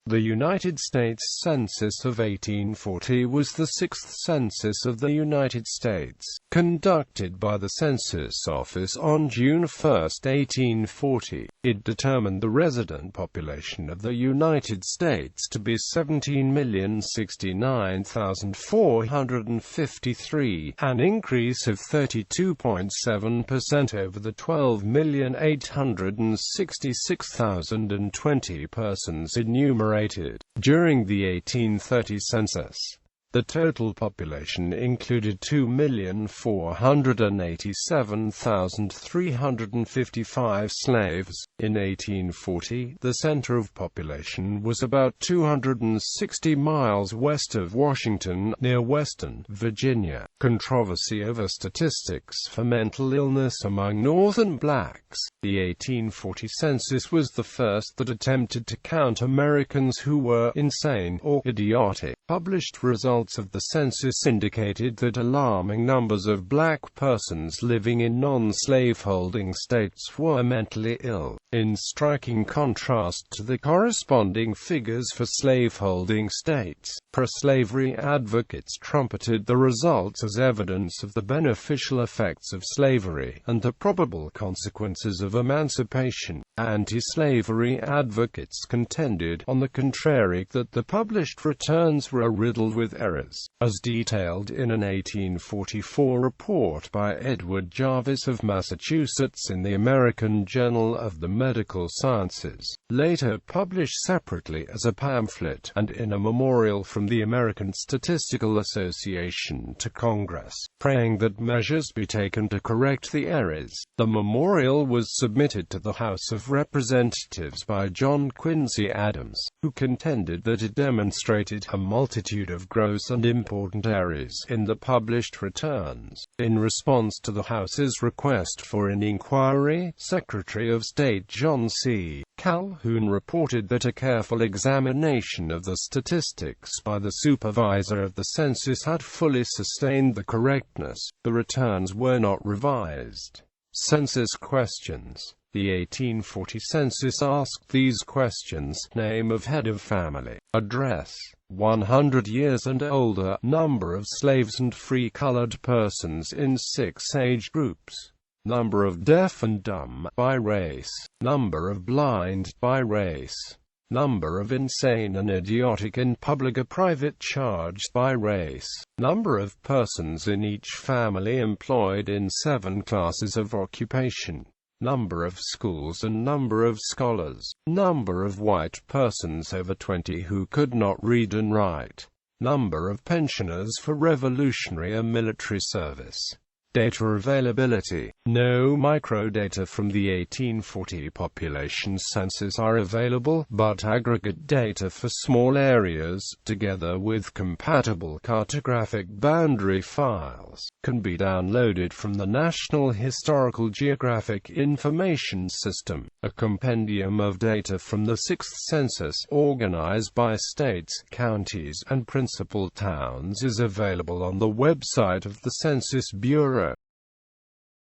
The United States Census of 1840 was the sixth census of the United States, conducted by the Census Office on June 1, 1840. It determined the resident population of the United States to be 17,069,453, an increase of 32.7% over the 12,866,020 persons enumerated during the 1830 census. The total population included 2,487,355 slaves. In 1840, the center of population was about 260 miles west of Washington, near Weston, Virginia. Controversy over statistics for mental illness among Northern blacks. The 1840 census was the first that attempted to count Americans who were insane or idiotic. Published results of the census indicated that alarming numbers of black persons living in non-slaveholding states were mentally ill, in striking contrast to the corresponding figures for slaveholding states. Pro-slavery advocates trumpeted the results as evidence of the beneficial effects of slavery and the probable consequences of emancipation. Anti-slavery advocates contended, on the contrary, that the published returns were riddled with errors, as detailed in an 1844 report by Edward Jarvis of Massachusetts in the American Journal of the Medical Sciences, later published separately as a pamphlet, and in a memorial from the American Statistical Association to Congress, praying that measures be taken to correct the errors. The memorial was submitted to the House of Representatives by John Quincy Adams, who contended that it demonstrated a multitude of gross and important errors in the published returns. In response to the House's request for an inquiry, Secretary of State John C. Calhoun reported that a careful examination of the statistics by the supervisor of the census had fully sustained the correctness. The returns were not revised. Census questions. The 1840 census asked these questions: name of head of family, address, 100 years and older, number of slaves and free-colored persons in 6 age groups, number of deaf and dumb by race, number of blind by race, number of insane and idiotic in public or private charge by race, number of persons in each family employed in 7 classes of occupation, number of schools and number of scholars, number of white persons over 20 who could not read and write, number of pensioners for revolutionary or military service. Data availability. No microdata from the 1840 population census are available, but aggregate data for small areas, together with compatible cartographic boundary files, can be downloaded from the National Historical Geographic Information System. A compendium of data from the 6th census, organized by states, counties, and principal towns, is available on the website of the Census Bureau.